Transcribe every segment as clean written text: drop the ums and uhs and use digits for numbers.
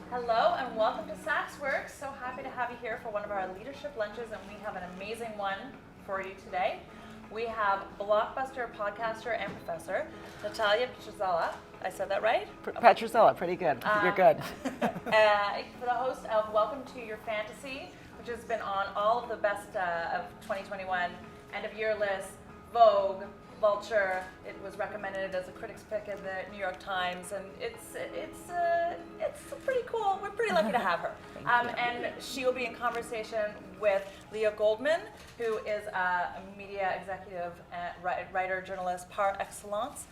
Hello and welcome to SaksWorks. So happy to have you here for one of our leadership lunches, and we have an amazing one for you today. We have blockbuster podcaster and professor Natalia Petrzela. I said that right? Petrzela, pretty good. You're good. For the host of Welcome to Your Fantasy, which has been on all of the best of 2021 end of year lists, Vogue, Vulture. It was recommended as a critic's pick in the New York Times, and it's pretty cool. We're pretty lucky to have her. And she will be in conversation with Leah Goldman, who is a media executive, and writer, journalist par excellence,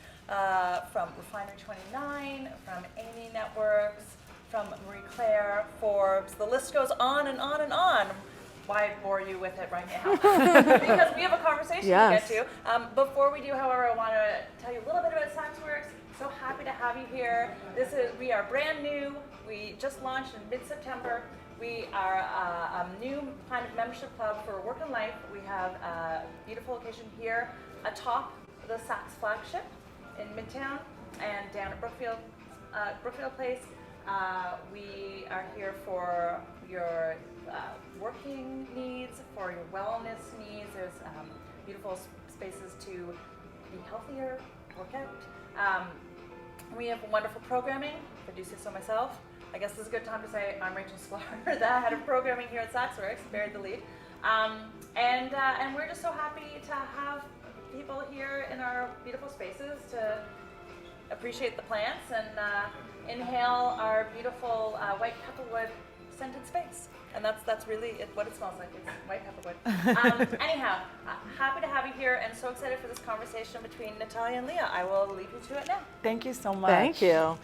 from Refinery 29, from Amy Networks, from Marie Claire, Forbes. The list goes on and on and on. Why bore you with it right now? Because we have a conversation to get to. Before we do, however, I want to tell you a little bit about SaksWorks. So happy to have you here. We are brand new. We just launched in mid-September. We are a new kind of membership club for work and life. We have a beautiful location here atop the SaksWorks Flagship in Midtown and down at Brookfield Place. We are here for your working needs, for your wellness needs. There's beautiful spaces to be healthier, work out. We have wonderful programming, if I do say so myself. I guess this is a good time to say I'm Rachel Sklar, the head of programming here at SaksWorks, buried the lead. And we're just so happy to have people here in our beautiful spaces to appreciate the plants and inhale our beautiful white pepperwood scented space. And that's really what it smells like. It's white pepperwood. Anyhow, happy to have you here and so excited for this conversation between Natalia and Leah. I will leave you to it now. Thank you so much. Thank you.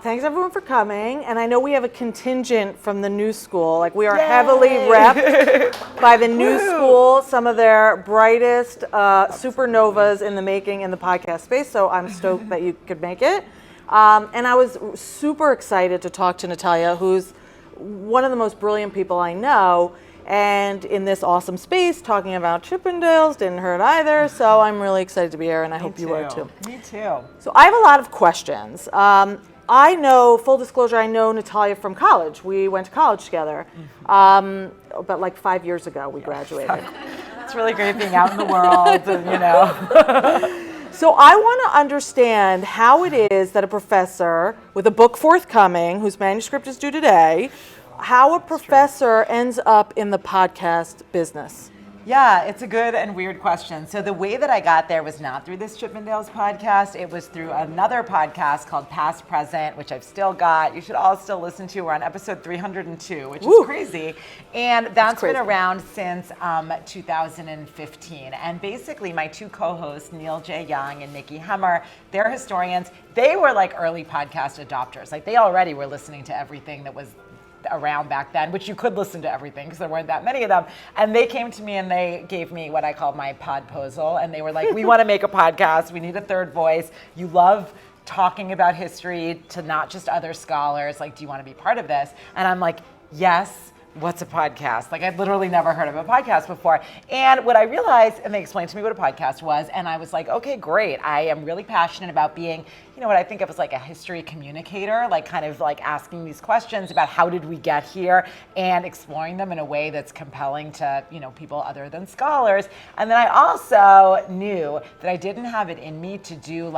Thanks everyone for coming. And I know we have a contingent from the new school. Like we are heavily repped by the new school, some of their brightest supernovas in the making in the podcast space. So I'm stoked that you could make it. And I was super excited to talk to Natalia, who's one of the most brilliant people I know, and in this awesome space talking about Chippendales, didn't hurt either, so I'm really excited to be here, and I hope you are too. Me too. So I have a lot of questions. I know, full disclosure, I know Natalia from college. We went to college together, but like 5 years ago we graduated. It's really great being out in the world, and So I want to understand how it is that a professor with a book forthcoming, whose manuscript is due today, how a professor ends up in the podcast business. Yeah, it's a good and weird question. So the way that I got there was not through this Chippendales podcast. It was through another podcast called Past Present, which I've still got. You should all still listen to. We're on episode 302, which is crazy. And that's been around since 2015. And basically my two co-hosts, Neil J. Young and Nikki Hemmer, they're historians. They were like early podcast adopters. Like they already were listening to everything that was around back then, which you could listen to everything because there weren't that many of them. And they came to me and they gave me what I call my podposal. And they were like, we want to make a podcast. We need a third voice. You love talking about history to not just other scholars. Like, do you want to be part of this? And I'm like, yes. What's a podcast? Like I'd literally never heard of a podcast before. And what I realized, and they explained to me what a podcast was, and I was like, okay, great. I am really passionate about being, what I think of as like a history communicator, like kind of like asking these questions about how did we get here and exploring them in a way that's compelling to, people other than scholars. And then I also knew that I didn't have it in me to do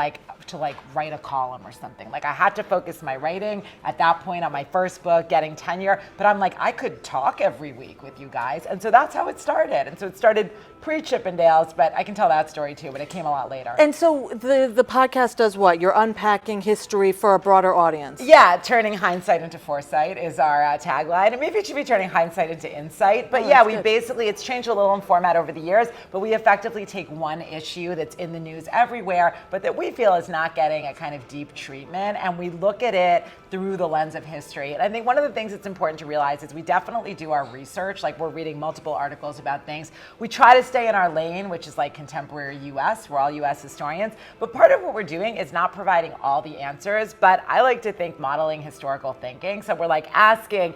to write a column or something. Like I had to focus my writing at that point on my first book, getting tenure. But I'm like, I could talk every week with you guys. And so that's how it started. And so it started pre-Chippendales, but I can tell that story too, but it came a lot later. And so the podcast does what? You're unpacking history for a broader audience. Yeah, turning hindsight into foresight is our tagline. And maybe it should be turning hindsight into insight. But it's changed a little in format over the years, but we effectively take one issue that's in the news everywhere, but that we feel is not getting a kind of deep treatment, and we look at it through the lens of history. And I think one of the things that's important to realize is we definitely do our research, like we're reading multiple articles about things. We try to stay in our lane, which is like contemporary US. We're all US historians. But part of what we're doing is not providing all the answers, but I like to think modeling historical thinking. So we're like asking,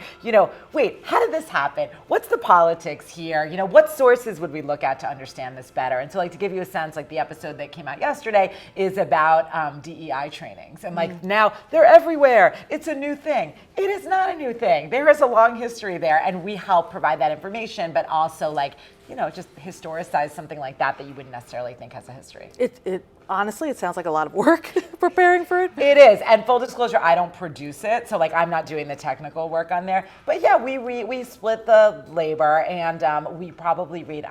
wait, how did this happen? What's the politics here? What sources would we look at to understand this better? And so like to give you a sense, like the episode that came out yesterday is about DEI trainings. And like now they're everywhere. it's a new thing. It is not a new thing. There is a long history there, and we help provide that information, but also just historicize something like that you wouldn't necessarily think has a history. Honestly, it sounds like a lot of work preparing for it. It is, and full disclosure, I don't produce it, so I'm not doing the technical work on there. But yeah, we split the labor, and we probably read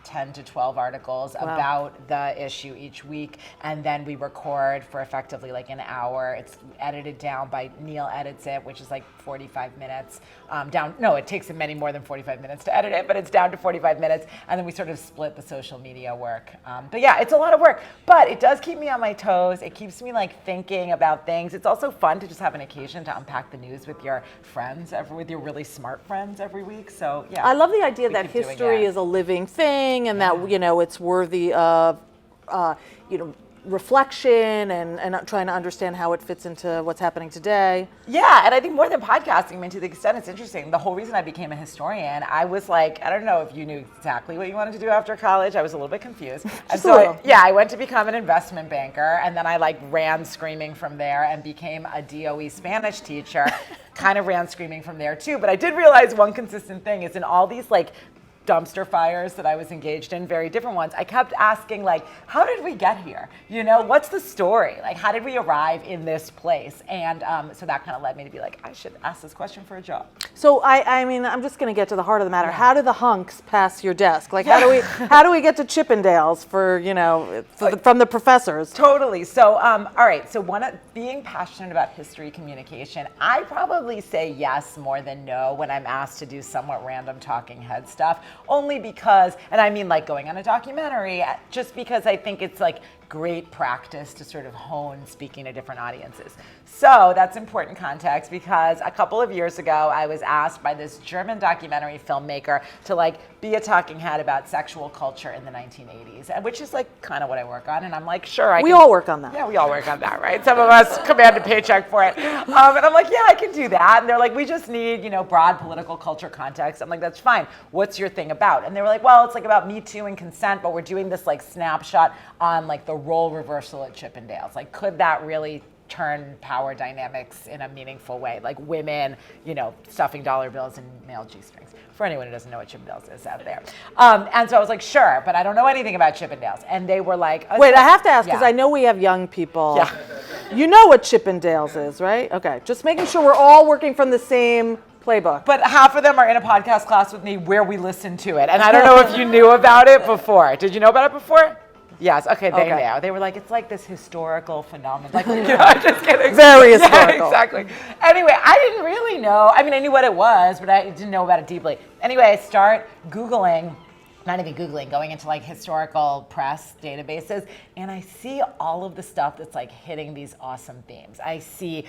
10 to 12 articles about the issue each week, and then we record for effectively an hour. It's edited down by Neil edits it, which is 45 minutes down. No, it takes him many more than 45 minutes to edit it, but it's down to 45 minutes, and then we sort of split the social media work. But yeah, it's a lot of work, but it does keep me on my toes. It keeps me thinking about things. It's also fun to just have an occasion to unpack the news with your friends, with your really smart friends every week. So yeah. I love the idea that history is a living thing, and that it's worthy of reflection and trying to understand how it fits into what's happening today. Yeah, and I think more than podcasting, to the extent it's interesting, the whole reason I became a historian, I was I don't know if you knew exactly what you wanted to do after college. I was a little bit confused. And so I went to become an investment banker, and then I ran screaming from there and became a DOE Spanish teacher. Kind of ran screaming from there too, but I did realize one consistent thing is in all these dumpster fires that I was engaged in, very different ones, I kept asking how did we get here? What's the story? How did we arrive in this place? And so that kind of led me to be I should ask this question for a job. So I'm just going to get to the heart of the matter. How do the hunks pass your desk? How do we get to Chippendales from the professors? Totally. So all right. So being passionate about history communication, I probably say yes more than no when I'm asked to do somewhat random talking head stuff. Only because, and I mean going on a documentary, just because I think it's great practice to sort of hone speaking to different audiences. So that's important context because a couple of years ago, I was asked by this German documentary filmmaker to be a talking head about sexual culture in the 1980s, which is kind of what I work on. And I'm sure we all work on that. Yeah, we all work on that, right? Some of us command a paycheck for it. And I'm yeah, I can do that. And they're we just need, broad political culture context. I'm that's fine. What's your thing about? And they were well, it's about Me Too and consent, but we're doing this snapshot on the role reversal at Chippendales. Could that really turn power dynamics in a meaningful way? Women, stuffing dollar bills in male G-strings. For anyone who doesn't know what Chippendales is out there. And so I was sure, but I don't know anything about Chippendales. And they were wait, I have to ask, because I know we have young people. Yeah. You know what Chippendales is, right? Okay, just making sure we're all working from the same playbook. But half of them are in a podcast class with me where we listen to it. And I don't know if you knew about it before. Did you know about it before? Yes. Okay. They know. They were it's this historical phenomenon. I'm just kidding. Very historical. Yeah, exactly. Anyway, I didn't really know. I knew what it was, but I didn't know about it deeply. Anyway, I start Googling. Not even Googling, going into historical press databases, and I see all of the stuff that's hitting these awesome themes. I see,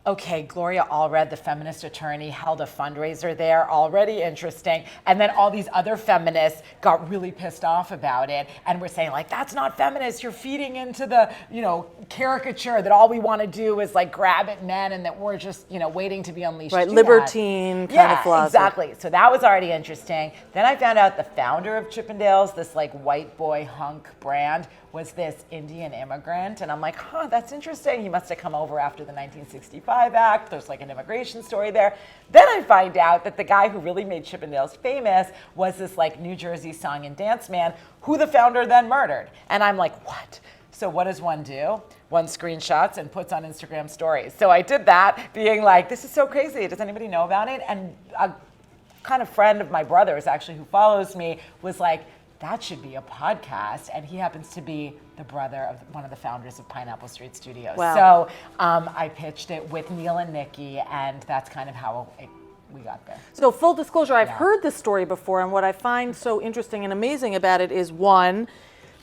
okay, Gloria Allred, the feminist attorney, held a fundraiser there, already interesting. And then all these other feminists got really pissed off about it and were saying that's not feminist. You're feeding into the, caricature that all we want to do is grab at men and that we're just, waiting to be unleashed. Right, libertine kind of philosophy. Exactly. So that was already interesting. Then I found out the founder of Chippendales, this white boy hunk brand, was this Indian immigrant. And I'm that's interesting. He must have come over after the 1965 Act. There's an immigration story there. Then I find out that the guy who really made Chippendales famous was this New Jersey song and dance man who the founder then murdered. And I'm what? So what does one do? One screenshots and puts on Instagram stories. So I did that being this is so crazy. Does anybody know about it? And a kind of friend of my brother's actually who follows me was that should be a podcast. And he happens to be the brother of one of the founders of Pineapple Street Studios. Wow. So I pitched it with Neil and Nikki, and that's kind of how we got there. So full disclosure, I've heard this story before, and what I find so interesting and amazing about it is, one,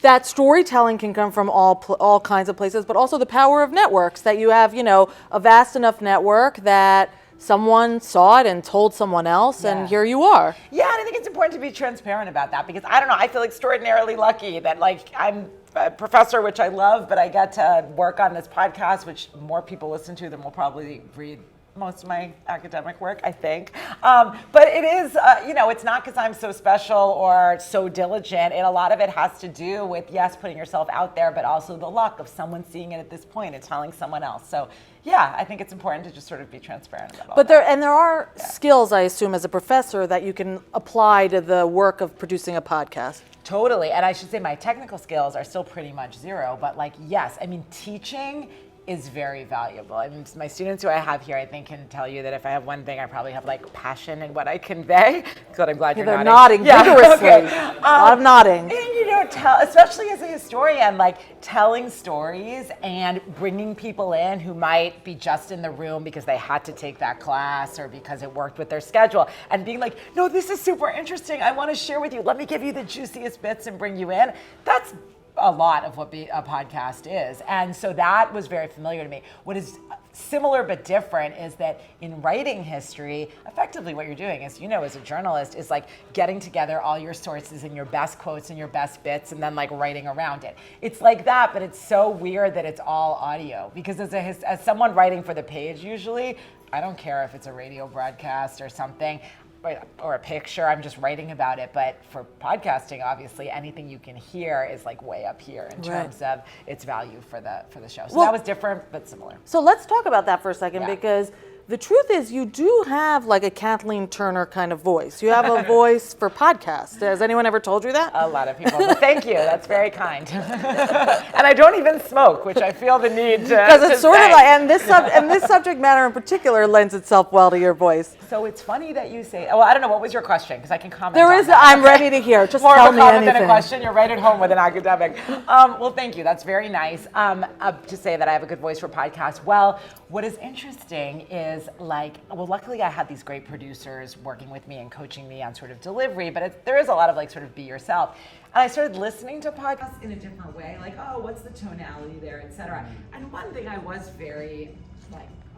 that storytelling can come from all kinds of places, but also the power of networks, that you have, a vast enough network that someone saw it and told someone else, and here you are. Yeah, and I think it's important to be transparent about that because I don't know, I feel extraordinarily lucky that I'm a professor, which I love, but I get to work on this podcast, which more people listen to than will probably read most of my academic work, I think. But it is, it's not because I'm so special or so diligent. A lot of it has to do with, yes, putting yourself out there, but also the luck of someone seeing it at this point and telling someone else. So yeah, I think it's important to just sort of be transparent about But that. there are skills, I assume, as a professor that you can apply to the work of producing a podcast. Totally, and I should say my technical skills are still pretty much zero, but yes, I mean, teaching is very valuable. I mean, my students who I have here, I think, can tell you that if I have one thing, I probably have passion in what I convey. Good, I'm glad you're They're nodding. nodding vigorously. Okay. A lot of nodding. And, especially as a historian, telling stories and bringing people in who might be just in the room because they had to take that class or because it worked with their schedule, and being like, no, this is super interesting. I want to share with you. Let me give you the juiciest bits and bring you in. That's a lot of what a podcast is. And so that was very familiar to me. What is similar but different is that in writing history, effectively what you're doing is, as a journalist, is getting together all your sources and your best quotes and your best bits and then writing around it. It's like that, but it's so weird that it's all audio. Because as someone writing for the page usually, I don't care if it's a radio broadcast or something, or a picture, I'm just writing about it. But for podcasting, obviously, anything you can hear is way up here in terms of its value for the show. So that was different, but similar. So let's talk about that for a second, because the truth is you do have a Kathleen Turner kind of voice. You have a voice for podcasts. Has anyone ever told you that? A lot of people, but thank you. That's very kind. And I don't even smoke, which I feel the need to. Because it's sort of and this subject matter in particular lends itself well to your voice. So it's funny that you say, I don't know, what was your question? Because I can comment There on is, that. I'm ready to hear. Just More tell of a me comment anything. than a question. You're right at home with an academic. Well, thank you. That's very nice to say that I have a good voice for podcasts. Well, what is interesting is luckily I had these great producers working with me and coaching me on sort of delivery, but there is a lot of sort of be yourself. And I started listening to podcasts in a different way, what's the tonality there, et cetera. And one thing I was very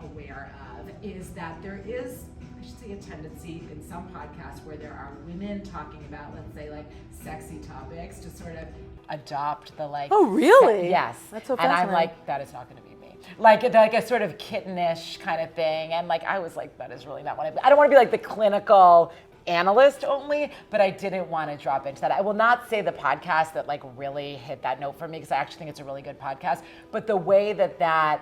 aware of is that there is, I should say, a tendency in some podcasts where there are women talking about, let's say, sexy topics to sort of adopt the Oh, really? Yes. That's so and I'm fascinating. that is not going to be me. Like a sort of kittenish kind of thing. And I was that is really not what I don't want to be the clinical analyst only, but I didn't want to drop into that. I will not say the podcast that really hit that note for me, because I actually think it's a really good podcast, but the way that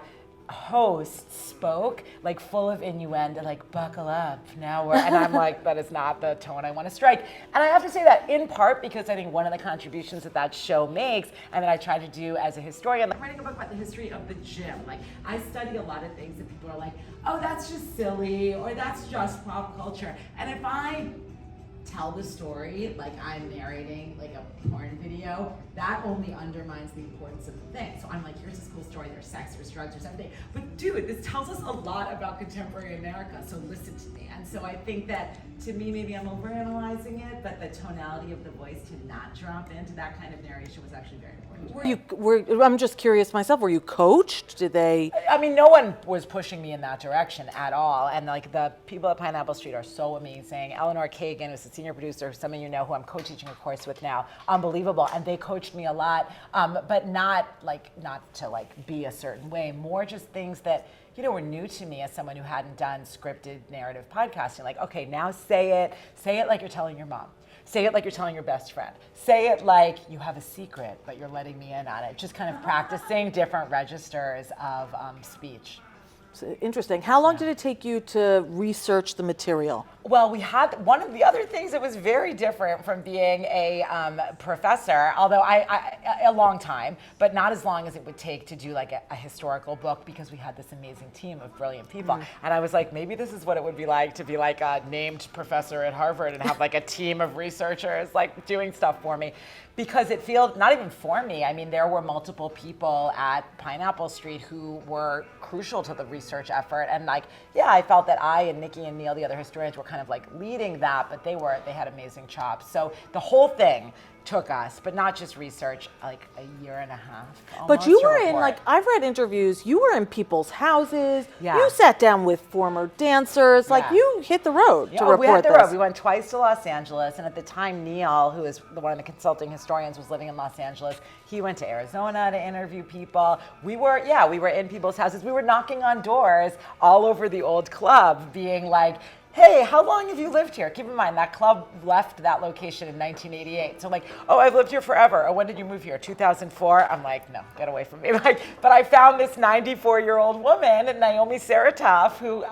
host spoke, full of innuendo, buckle up, now we're, and I'm that is not the tone I want to strike. And I have to say that in part because I think one of the contributions that show makes, and that I try to do as a historian, writing a book about the history of the gym. I study a lot of things that people are oh, that's just silly, or that's just pop culture. And if I tell the story I'm narrating a porn video, that only undermines the importance of the thing. So I'm here's this cool story, there's sex, there's drugs, there's everything. But dude, this tells us a lot about contemporary America, so listen to me. And so I think that, to me, maybe I'm overanalyzing it, but the tonality of the voice to not drop into that kind of narration was actually very important. I'm just curious myself, were you coached? Did they? I mean, no one was pushing me in that direction at all. And the people at Pineapple Street are so amazing. Eleanor Kagan, who's the senior producer, who some of you know, who I'm co-teaching a course with now, unbelievable. And they coached me a lot, but not to be a certain way, more just things that were new to me as someone who hadn't done scripted narrative podcasting. Okay, now say it like you're telling your mom. Say it like you're telling your best friend. Say it like you have a secret, but you're letting me in on it. Just kind of practicing different registers of speech. Interesting. How long did it take you to research the material? Well, we had one of the other things that was very different from being a professor, although I a long time, but not as long as it would take to do a historical book, because we had this amazing team of brilliant people. And I was maybe this is what it would be like to be a named professor at Harvard and have a team of researchers doing stuff for me. Because it feels, not even for me, I mean, there were multiple people at Pineapple Street who were crucial to the research effort. And I felt that I and Nikki and Neil, the other historians, were kind of like leading that, but they had amazing chops. So the whole thing took us, but not just research, like a year and a half. But you were in, like, I've read interviews, you were in people's houses, you sat down with former dancers, like you hit the road to report we hit the this. road. We went twice to Los Angeles, and at the time Neil, who is one of the consulting historians, was living in Los Angeles. He went to Arizona to interview people. We were in people's houses. We were knocking on doors all over the old club, being like, hey, how long have you lived here? Keep in mind, that club left that location in 1988. So I'm like, oh, I've lived here forever. Oh, when did you move here? 2004? I'm like, no, get away from me. Like, but I found this 94-year-old woman, Naomi Saratoff, who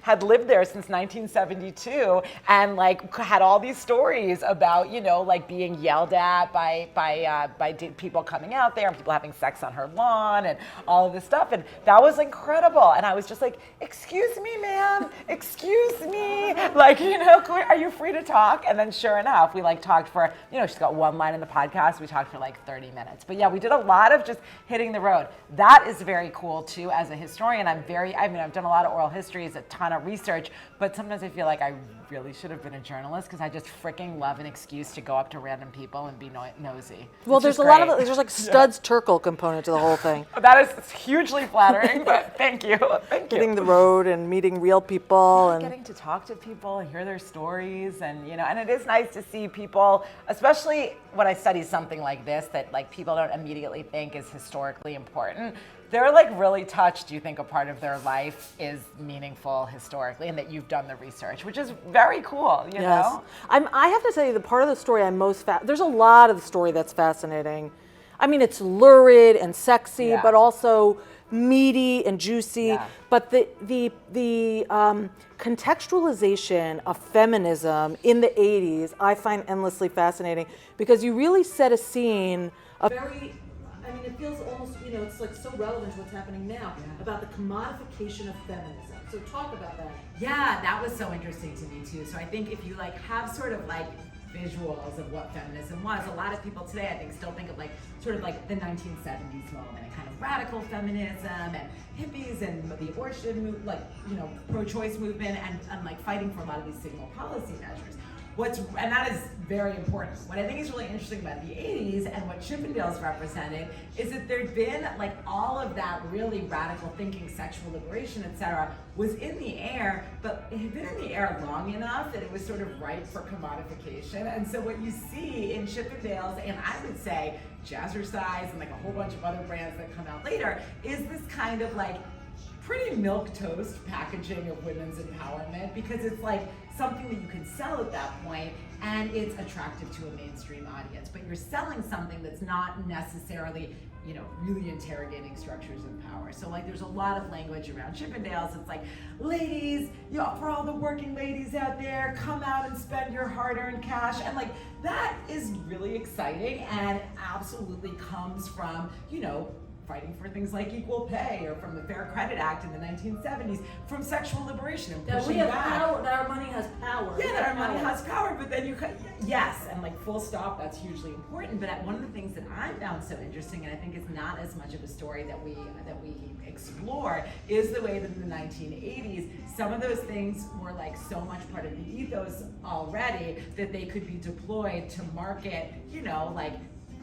had lived there since 1972 and like had all these stories about, like being yelled at by people coming out there and people having sex on her lawn and all of this stuff. And that was incredible. And I was just like, excuse me, ma'am, excuse me. Like, are you free to talk? And then sure enough, we like talked for, she's got one line in the podcast. We talked for like 30 minutes. But yeah, we did a lot of just hitting the road. That is very cool too. As a historian, I've done a lot of oral histories, a ton of research, but sometimes I feel like I really should have been a journalist because I just freaking love an excuse to go up to random people and be nosy. Well, there's a lot of, there's like Studs Terkel component to the whole thing. That is hugely flattering, but thank you. Hitting the road and meeting real people. And getting to talk to people and hear their stories, and and it is nice to see people, especially when I study something like this that like people don't immediately think is historically important. They're like really touched, you think a part of their life is meaningful historically and that you've done the research, which is very cool, you know? I have to say the part of the story I'm most, there's a lot of the story that's fascinating. I mean, it's lurid and sexy, but also meaty and juicy. But the contextualization of feminism in the 80s, I find endlessly fascinating because you really set a scene of very, I mean, it feels almost, it's like so relevant to what's happening now about the commodification of feminism. So talk about that. Yeah, that was so interesting to me too. So I think if you like have sort of like visuals of what feminism was, a lot of people today I think still think of like sort of like the 1970s moment and kind of radical feminism and hippies and the abortion pro-choice movement and like fighting for a lot of these signal policy measures. And that is very important. What I think is really interesting about the 80s and what Chippendales represented is that there'd been like all of that really radical thinking, sexual liberation, etc., was in the air, but it had been in the air long enough that it was sort of ripe for commodification. And so what you see in Chippendales, and I would say Jazzercise and like a whole bunch of other brands that come out later, is this kind of like pretty milquetoast packaging of women's empowerment because it's like something that you can sell at that point and it's attractive to a mainstream audience, but you're selling something that's not necessarily, really interrogating structures of power. So like there's a lot of language around Chippendales. It's like, ladies, for all the working ladies out there, come out and spend your hard-earned cash. And like that is really exciting and absolutely comes from, fighting for things like equal pay, or from the Fair Credit Act in the 1970s, from sexual liberation and pushing back. That our money has power. Yeah, that our money has power, but then yes, and like full stop, that's hugely important. But one of the things that I found so interesting, and I think is not as much of a story that we explore, is the way that in the 1980s, some of those things were like so much part of the ethos already that they could be deployed to market, like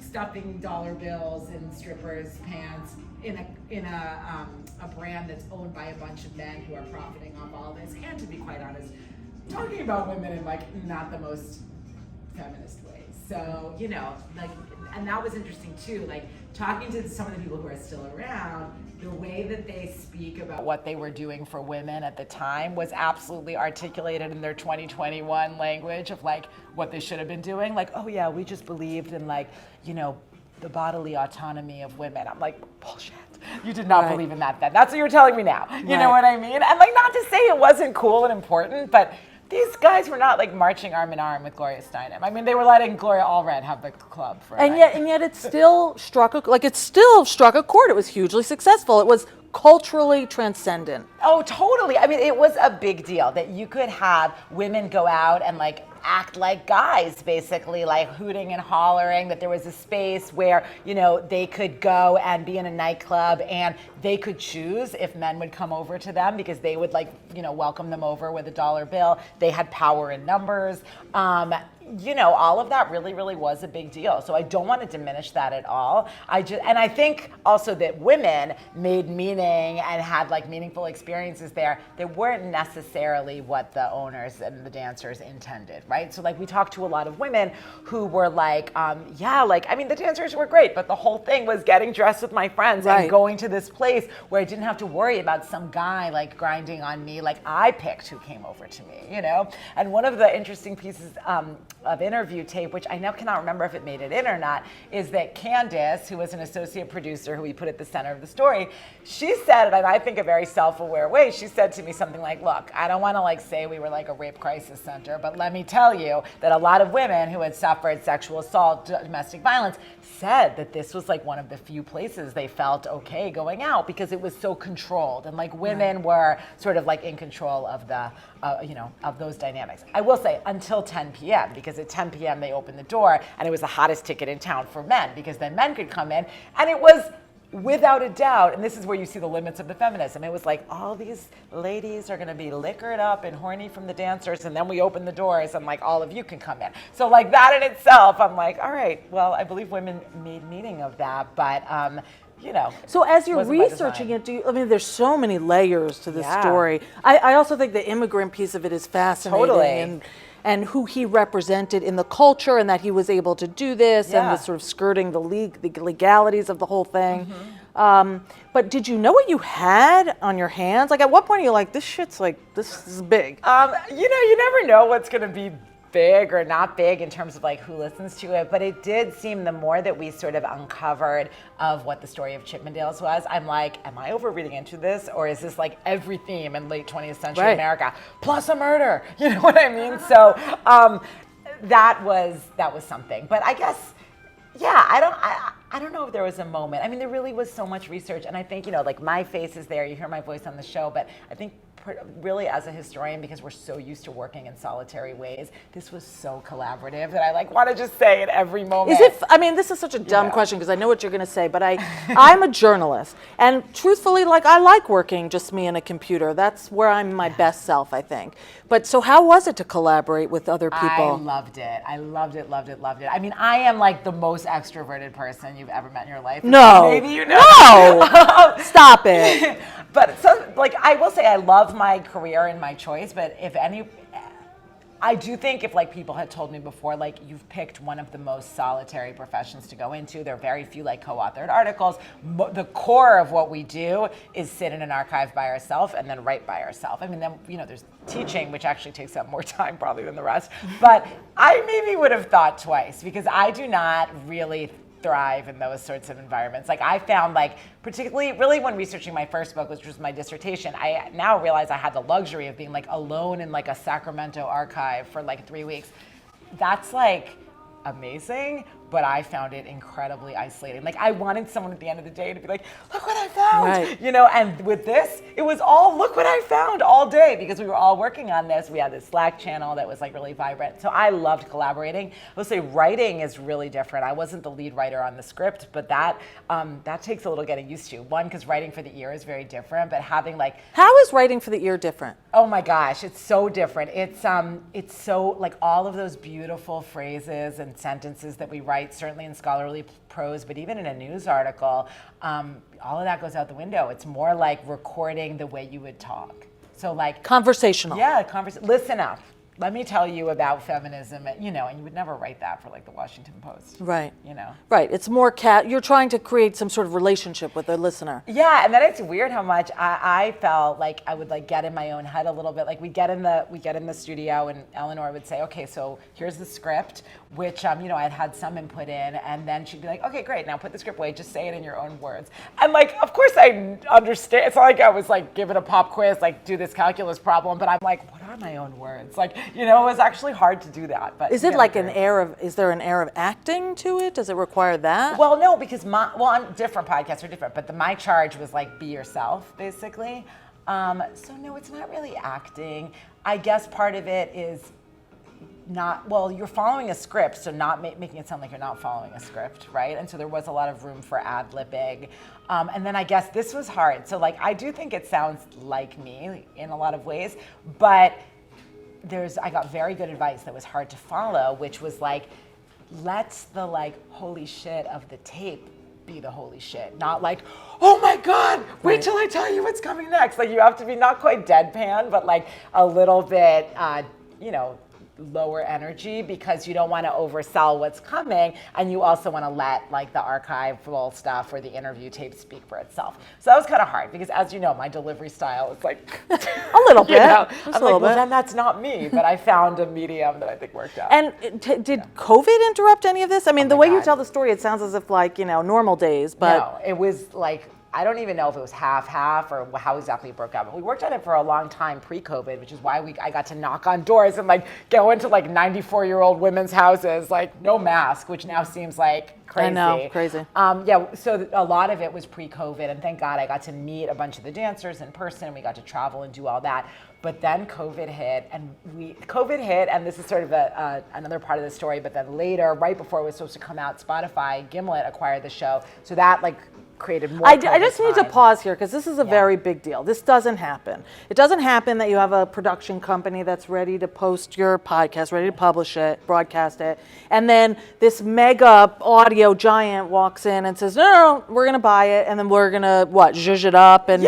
stuffing dollar bills in strippers' pants in a brand that's owned by a bunch of men who are profiting off all this, and to be quite honest, talking about women in like not the most feminist ways. So and that was interesting too. Like talking to some of the people who are still around, the way that they speak about what they were doing for women at the time was absolutely articulated in their 2021 language of like what they should have been doing. Like, oh yeah, we just believed in like, the bodily autonomy of women. I'm like, bullshit. You did not believe in that then. That's what you're telling me now. You know what I mean? And like, not to say it wasn't cool and important, but these guys were not like marching arm in arm with Gloria Steinem. I mean, they were letting Gloria Allred have the club for a night. Yet it still struck a chord. It was hugely successful. It was culturally transcendent. Oh, totally. I mean, it was a big deal that you could have women go out and like act like guys, basically, like hooting and hollering, that there was a space where, you know, they could go and be in a nightclub and they could choose if men would come over to them because they would like, you know, welcome them over with a dollar bill. They had power in numbers. You know, all of that really, really was a big deal. So I don't want to diminish that at all. And I think also that women made meaning and had like meaningful experiences there that weren't necessarily what the owners and the dancers intended, right? So like we talked to a lot of women who were like, yeah, like, I mean, the dancers were great, but the whole thing was getting dressed with my friends and going to this place where I didn't have to worry about some guy like grinding on me, like I picked who came over to me, you know? And one of the interesting pieces of interview tape, which I now cannot remember if it made it in or not, is that Candace, who was an associate producer who we put at the center of the story, she said, and I think a very self-aware way, she said to me something like, look, I don't want to like say we were like a rape crisis center, but let me tell you that a lot of women who had suffered sexual assault, domestic violence, said that this was like one of the few places they felt okay going out because it was so controlled and like women were sort of like in control of the you know, of those dynamics. I will say until 10 p.m. because at 10 p.m. they opened the door and it was the hottest ticket in town for men because then men could come in, and it was without a doubt, and this is where you see the limits of the feminism, it was like all these ladies are going to be liquored up and horny from the dancers, and then we open the doors and like all of you can come in. So like that in itself, I'm like, all right, well, I believe women made meaning of that, but you know. So as you're researching it, I mean, there's so many layers to this story. I also think the immigrant piece of it is fascinating. Totally. And who he represented in the culture, and that he was able to do this, and the sort of skirting the legalities of the whole thing. But did you know what you had on your hands? Like at what point are you like, this shit's like, this is big? You know, you never know what's going to be big or not big in terms of like who listens to it, but it did seem the more that we sort of uncovered of what the story of Chippendales was, I'm like, am I over reading into this, or is this like every theme in late 20th century America plus a murder? You know what I mean? So that was something. But I guess, yeah, I don't know if there was a moment. I mean, there really was so much research, and I think, you know, like my face is there, you hear my voice on the show, but I think really as a historian, because we're so used to working in solitary ways, this was so collaborative that I like want to just say at every moment. Is it, I mean, this is such a dumb question because I know what you're going to say, but I'm a journalist, and truthfully, like I like working just me and a computer. That's where I'm my best self, I think. But so how was it to collaborate with other people? I loved it. I loved it, loved it, loved it. I mean, I am like the most extroverted person you've ever met in your life. No. Maybe you know. No. Stop it. But so, like, I will say I love my career and my choice, but if any, I do think if like people had told me before, like you've picked one of the most solitary professions to go into, there are very few like co-authored articles. The core of what we do is sit in an archive by ourselves and then write by ourselves. I mean, then, you know, there's teaching, which actually takes up more time probably than the rest. But I maybe would have thought twice because I do not really thrive in those sorts of environments. Like I found like, particularly really when researching my first book, which was my dissertation, I now realize I had the luxury of being like alone in like a Sacramento archive for like 3 weeks. That's like amazing, but I found it incredibly isolating. Like I wanted someone at the end of the day to be like, look what I found, you know, and with this, it was all, look what I found all day because we were all working on this. We had this Slack channel that was like really vibrant. So I loved collaborating. I would say writing is really different. I wasn't the lead writer on the script, but that takes a little getting used to. One, because writing for the ear is very different, but having like... How is writing for the ear different? Oh my gosh, it's so different. It's so like all of those beautiful phrases and sentences that we write, certainly in scholarly prose, but even in a news article, all of that goes out the window. It's more like recording the way you would talk. So like... Conversational. Yeah, listen up. Let me tell you about feminism, you know, and you would never write that for like the Washington Post. Right. You know? Right. It's more you're trying to create some sort of relationship with the listener. Yeah, and then it's weird how much I felt like I would like get in my own head a little bit. Like we get in the studio and Eleanor would say, okay, so here's the script, which you know, I'd had some input in, and then she'd be like, okay, great, now put the script away, just say it in your own words. And like, of course I understand. It's not like I was like given a pop quiz, like do this calculus problem, but I'm like, what are my own words? Like, You know, it was actually hard to do that. But Is it like is there an air of acting to it? Does it require that? Well, no, because I'm different podcasts are different, but my charge was like be yourself, basically. So no, it's not really acting. I guess part of it is you're following a script, so not making it sound like you're not following a script, right? And so there was a lot of room for ad-libbing. And then I guess this was hard. So like, I do think it sounds like me in a lot of ways, but I got very good advice that was hard to follow, which was like, let's the like holy shit of the tape be the holy shit, not like, oh my God, wait till I tell you what's coming next. Like you have to be not quite deadpan, but like a little bit, lower energy, because you don't want to oversell what's coming, and you also want to let like the archival stuff or the interview tape speak for itself. So that was kind of hard because, as you know, my delivery style is like a little bit. Well, then that's not me, but I found a medium that I think worked out. And did COVID interrupt any of this? I mean, the way you tell the story, it sounds as if like, normal days, but no, it was like, I don't even know if it was half or how exactly it broke out. But we worked on it for a long time pre-COVID, which is why I got to knock on doors and like go into like 94-year-old women's houses, like no mask, which now seems like crazy. I know, crazy. So a lot of it was pre-COVID, and thank God I got to meet a bunch of the dancers in person, and we got to travel and do all that. But then COVID hit, and this is sort of another part of the story. But then later, right before it was supposed to come out, Spotify, Gimlet acquired the show, so that like created more. I just need to pause here because this is a very big deal. This doesn't happen. It doesn't happen that you have a production company that's ready to post your podcast, ready to publish it, broadcast it, and then this mega audio giant walks in and says, no, we're going to buy it, and then we're going to, zhuzh it up. And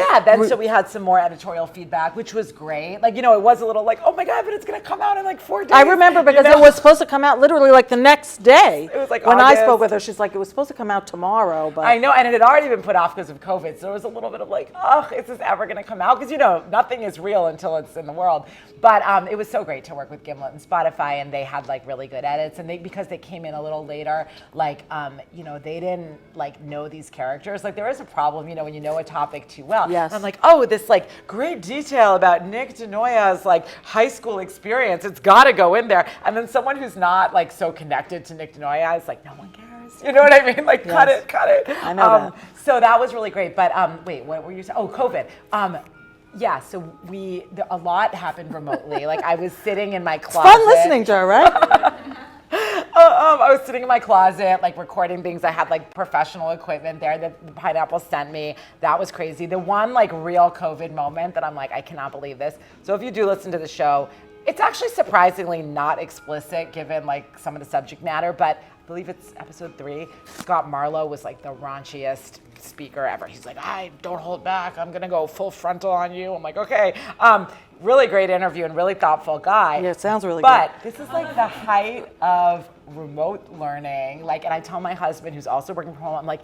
so we had some more editorial feedback, which was great. Like, it was a little like, oh my God, but it's going to come out in like 4 days. I remember because it was supposed to come out literally like the next day. It was like when August. I spoke with her, she's like, it was supposed to come out tomorrow. But I know, and it had already been put off because of COVID, so there was a little bit of like, is this ever going to come out? Because nothing is real until it's in the world. But it was so great to work with Gimlet and Spotify, and they had like really good edits, and because they came in a little later, like they didn't like know these characters. Like there is a problem, when you know a topic too well. Yes. And I'm like, this like great detail about Nick DeNoya's like high school experience. It's got to go in there. And then someone who's not like so connected to Nick DeNoya is like, no one cares. You know what I mean? Like, cut it. I know that. So that was really great. But wait, what were you saying? Oh, COVID. So a lot happened remotely. Like I was sitting in my closet. Fun listening to her, right? I was sitting in my closet, like recording things. I had like professional equipment there that Pineapple sent me. That was crazy. The one like real COVID moment that I'm like, I cannot believe this. So if you do listen to the show, it's actually surprisingly not explicit given like some of the subject matter, but I believe it's episode 3. Scott Marlowe was like the raunchiest speaker ever. He's like, don't hold back. I'm going to go full frontal on you. I'm like, okay. Really great interview and really thoughtful guy. Yeah, it sounds really good. But this is like the height of remote learning. Like, and I tell my husband, who's also working from home, I'm like,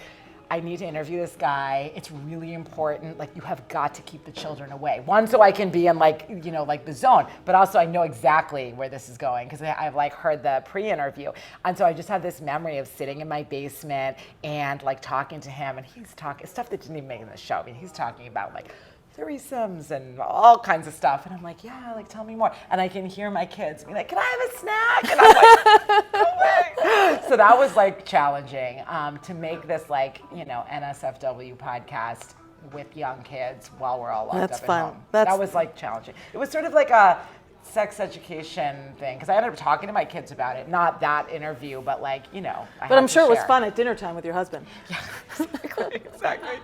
I need to interview this guy. It's really important. Like, you have got to keep the children away. One, so I can be in like, like the zone, but also I know exactly where this is going because I've like heard the pre-interview. And so I just have this memory of sitting in my basement and like talking to him, and he's talking stuff that didn't even make it in the show. I mean, he's talking about like threesomes and all kinds of stuff. And I'm like, yeah, like tell me more. And I can hear my kids be like, can I have a snack? And I'm like, no way. So that was like challenging to make this like, NSFW podcast with young kids while we're all locked up at home. That was like challenging. It was sort of like a sex education thing because I ended up talking to my kids about it. Not that interview, but like, But I'm sure it was fun at dinner time with your husband. Yeah, exactly.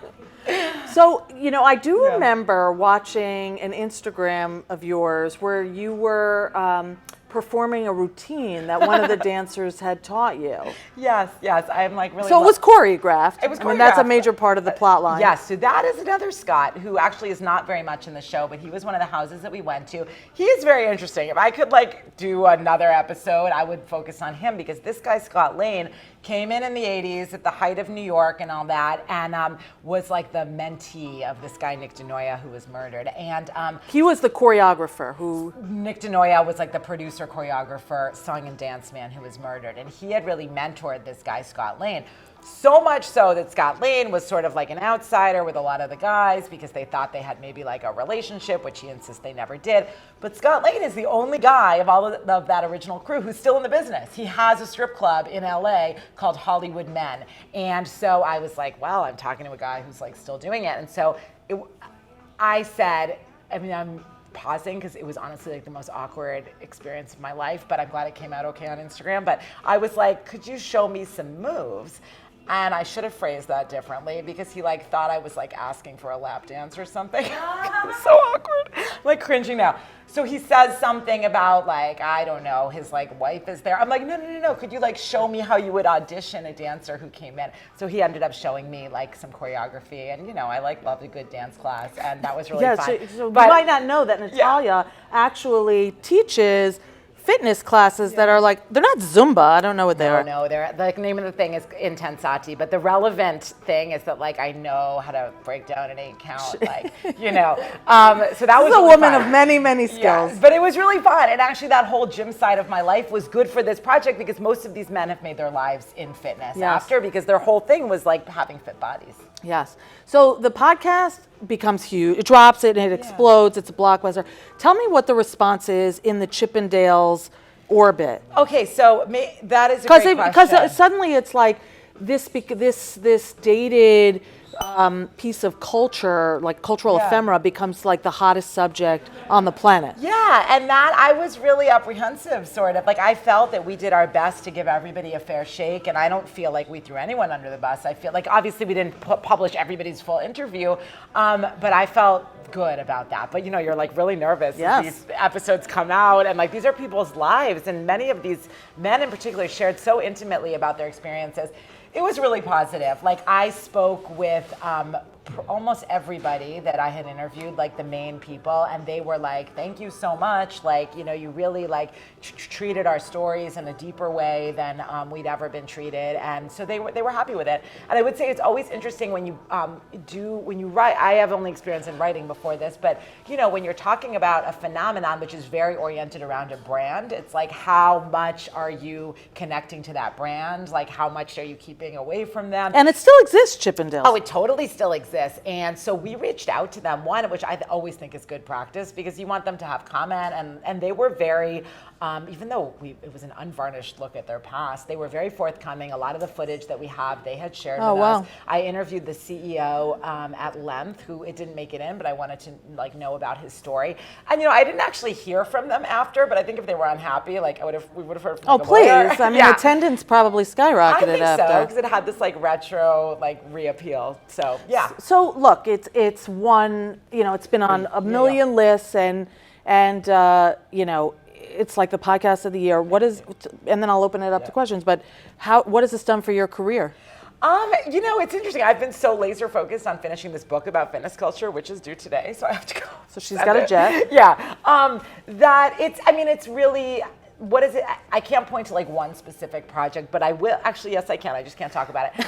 So, I do remember watching an Instagram of yours where you were performing a routine that one of the dancers had taught you. Yes. I'm like really. So it was choreographed. It was choreographed. I mean, that's a major part of the plot line. Yes, so that is another Scott who actually is not very much in the show, but he was one of the houses that we went to. He is very interesting. If I could like do another episode, I would focus on him because this guy, Scott Lane, came in the 80s at the height of New York and all that, and was like the mentee of this guy, Nick DeNoya, who was murdered. And he was the choreographer who... Nick DeNoya was like the producer dancer, choreographer, song and dance man who was murdered. And he had really mentored this guy, Scott Lane. So much so that Scott Lane was sort of like an outsider with a lot of the guys because they thought they had maybe like a relationship, which he insists they never did. But Scott Lane is the only guy of all of that original crew who's still in the business. He has a strip club in LA called Hollywood Men. And so I was like, well, I'm talking to a guy who's like still doing it. And so I said, I'm pausing because it was honestly like the most awkward experience of my life, but I'm glad it came out okay on Instagram. But I was like, could you show me some moves? And I should have phrased that differently because he like thought I was like asking for a lap dance or something. It was so awkward. I'm like cringing now. So he says something about like, I don't know, his like wife is there. I'm like, no. Could you like show me how you would audition a dancer who came in? So he ended up showing me like some choreography, and I like love a good dance class, and that was really fun. So you might not know that Natalia actually teaches fitness classes that are like, they're not Zumba. I don't know what they are. No, they're the name of the thing is Intensati, but the relevant thing is that like I know how to break down an 8 count, like so that was a really woman fun. of many skills. Yes, but it was really fun, and actually that whole gym side of my life was good for this project because most of these men have made their lives in fitness after, because their whole thing was like having fit bodies. Yes. So the podcast becomes huge. It drops it and it explodes. It's a blockbuster. Tell me what the response is in the Chippendales orbit. Okay, so that is a great question. Because suddenly it's like this dated piece of culture, like cultural ephemera, becomes like the hottest subject on the planet. Yeah, and that I was really apprehensive, sort of. Like I felt that we did our best to give everybody a fair shake, and I don't feel like we threw anyone under the bus. I feel like obviously we didn't publish everybody's full interview, but I felt good about that. But you're like really nervous as these episodes come out, and like these are people's lives, and many of these men in particular shared so intimately about their experiences. It was really positive. Like I spoke with almost everybody that I had interviewed, like the main people, and they were like, thank you so much. Like, you really like treated our stories in a deeper way than we'd ever been treated. And so they were happy with it. And I would say it's always interesting when you when you write. I have only experience in writing before this, but when you're talking about a phenomenon which is very oriented around a brand, it's like, how much are you connecting to that brand? Like, how much are you keeping away from them? And it still exists, Chippendales. Oh, it totally still exists. And so we reached out to them, which I always think is good practice, because you want them to have comment, and they were very, even though it was an unvarnished look at their past, they were very forthcoming. A lot of the footage that we have, they had shared with us. I interviewed the CEO at length, who it didn't make it in, but I wanted to like know about his story. And I didn't actually hear from them after, but I think if they were unhappy, like we would have heard from them. Oh, please. I mean, attendance probably skyrocketed I think after. so, because it had this like retro like reappeal. So yeah. So look, it's one. It's been on a million lists, and it's like the podcast of the year. And then I'll open it up to questions. But what has this done for your career? It's interesting. I've been so laser focused on finishing this book about fitness culture, which is due today, so I have to go. So she's got a jet. Yeah. That it's really. What is it? I can't point to like one specific project, but I will. Actually, yes, I can. I just can't talk about it.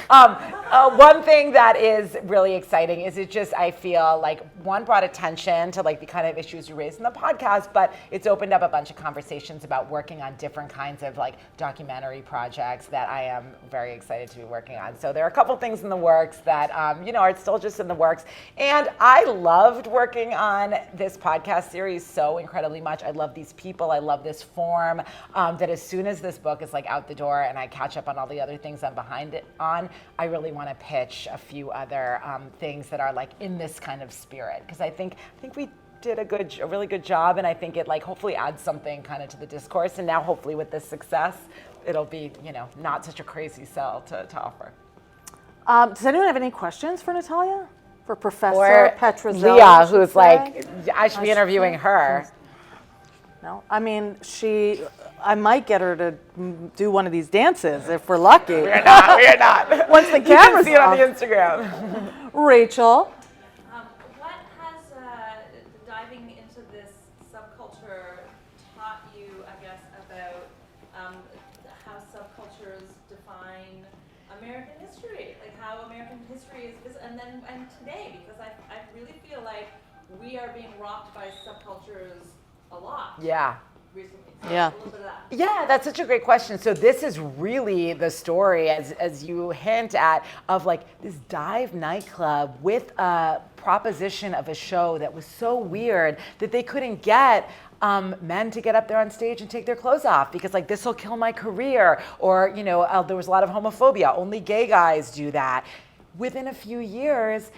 One thing that is really exciting is I feel like one brought attention to like the kind of issues you raised in the podcast, but it's opened up a bunch of conversations about working on different kinds of like documentary projects that I am very excited to be working on. So there are a couple things in the works that are still just in the works. And I loved working on this podcast series so incredibly much. I love these people. I love this form. That as soon as this book is like out the door and I catch up on all the other things I'm behind it on, I really want to pitch a few other things that are like in this kind of spirit, because I think we did a really good job, and I think it like hopefully adds something kind of to the discourse, and now hopefully with this success it'll be not such a crazy sell to offer. Does anyone have any questions for Natalia? For Professor Petrzela? Leah, who's like, I should be interviewing her. No, I mean, I might get her to do one of these dances if we're lucky. We're not. Once the camera's see it on the Instagram. Rachel. What has diving into this subculture taught you, I guess, about how subcultures define American history? Like how American history is, and today, because I really feel like we are being rocked by subcultures a lot. Yeah. Recently. Yeah. Yeah, that's such a great question. So this is really the story, as you hint at, of like this dive nightclub with a proposition of a show that was so weird that they couldn't get men to get up there on stage and take their clothes off because like this will kill my career, or there was a lot of homophobia. Only gay guys do that. Within a few years,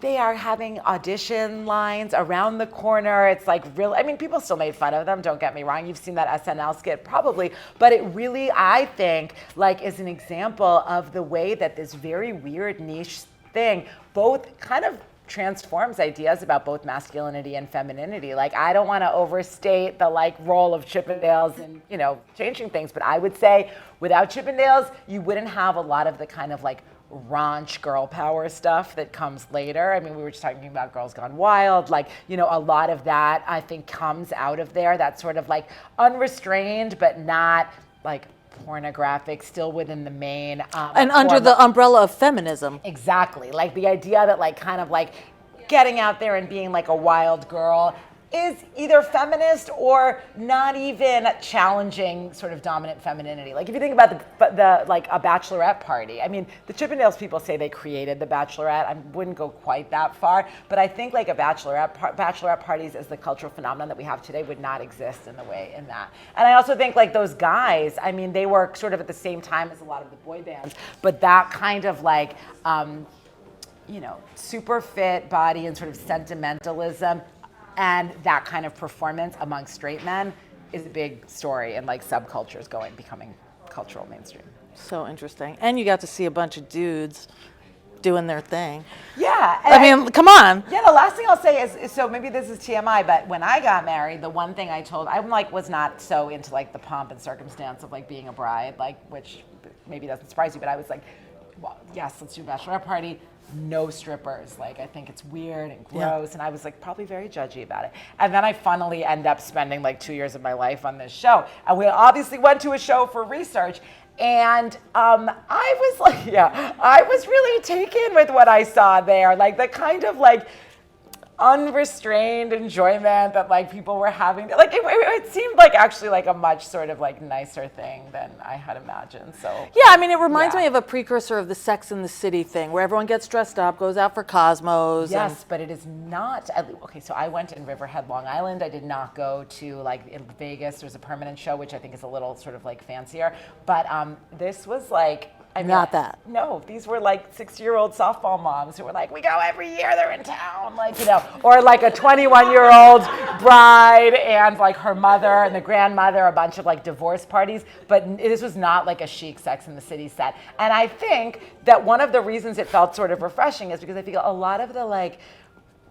they are having audition lines around the corner. It's like real. I mean, people still made fun of them. Don't get me wrong. You've seen that SNL skit probably, but it really, I think, like is an example of the way that this very weird niche thing both kind of transforms ideas about both masculinity and femininity. Like, I don't want to overstate the like role of Chippendales in, changing things, but I would say without Chippendales, you wouldn't have a lot of the kind of like raunch girl power stuff that comes later. I mean, we were just talking about Girls Gone Wild. Like, a lot of that I think comes out of there. That sort of like unrestrained, but not like pornographic, still within the main. And under the umbrella of feminism. Exactly. Like the idea that like kind of like getting out there and being like a wild girl is either feminist or not even challenging sort of dominant femininity. Like if you think about the like a bachelorette party, I mean, the Chippendales people say they created the bachelorette. I wouldn't go quite that far, but I think like a bachelorette parties as the cultural phenomenon that we have today would not exist in that. And I also think like those guys, I mean, they were sort of at the same time as a lot of the boy bands, but that kind of like, super fit body and sort of sentimentalism and that kind of performance among straight men is a big story in like subcultures becoming cultural mainstream. So interesting. And you got to see a bunch of dudes doing their thing. Yeah. I mean, come on. Yeah, the last thing I'll say is, so maybe this is TMI, but when I got married, the one thing I was not so into like the pomp and circumstance of like being a bride, like, which maybe doesn't surprise you, but I was like, well, yes, let's do a bachelorette party. No strippers. Like, I think it's weird and gross. And I was like probably very judgy about it. And then I funnily end up spending like 2 years of my life on this show. And we obviously went to a show for research. And I was really taken with what I saw there. Like the kind of like unrestrained enjoyment that like people were having. Like it seemed like actually like a much sort of like nicer thing than I had imagined. So yeah, I mean, it reminds me of a precursor of the Sex and the City thing, where everyone gets dressed up, goes out for Cosmos. Yes, but it is not. Okay, so I went in Riverhead, Long Island. I did not go to like in Vegas. There's a permanent show, which I think is a little sort of like fancier. But this was like. Not that. No, these were like 6-year-old softball moms who were like, we go every year, they're in town, like, or like a 21-year-old bride and like her mother and the grandmother, a bunch of like divorce parties. But this was not like a chic Sex and the City set. And I think that one of the reasons it felt sort of refreshing is because I think a lot of the like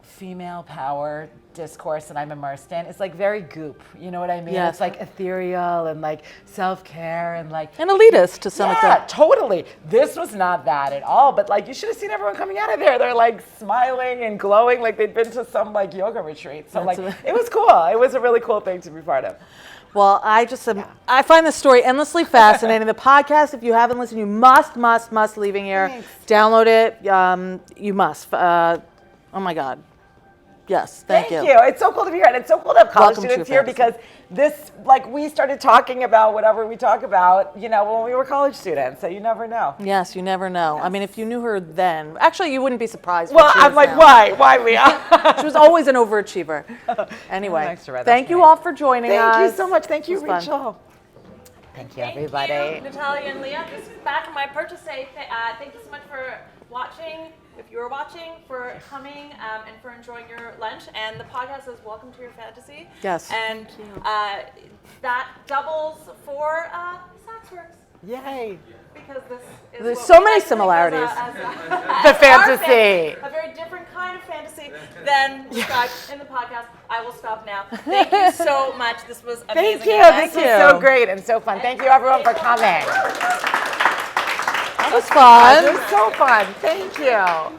female power discourse that I'm immersed in is like very goop. You know what I mean? Yes. It's like ethereal and like self-care and like and elitist to some extent. Yeah, totally. This was not that at all. But like you should have seen everyone coming out of there. They're like smiling and glowing like they'd been to some like yoga retreat. So like it was cool. It was a really cool thing to be part of. Well, I find this story endlessly fascinating. The podcast, if you haven't listened, you must leaving here. Thanks. Download it. You must. Oh my God. Yes, thank you. It's so cool to be here, and it's so cool to have college Welcome students to here because this, like, we started talking about whatever we talk about, when we were college students. So you never know. Yes, you never know. Yes. I mean, if you knew her then, actually, you wouldn't be surprised. Well, I'm like, now. why, Leah? She was always an overachiever. Anyway, thank you all for joining us. Thank you so much. Thank you, Rachel. Fun. Thank you, everybody. Thank you, Natalia and Leah. Just back in my approach to say thank you so much for watching. If you were watching, for coming and for enjoying your lunch. And the podcast is Welcome to Your Fantasy. Yes. And that doubles for SaksWorks. Yay. Because this is there's so many similarities. The fantasy. A very different kind of fantasy than described in the podcast. I will stop now. Thank you so much. This was amazing. Thank you. This was so great and so fun. Thank you, everyone, for coming. That was fun. It was so fun. Thank you.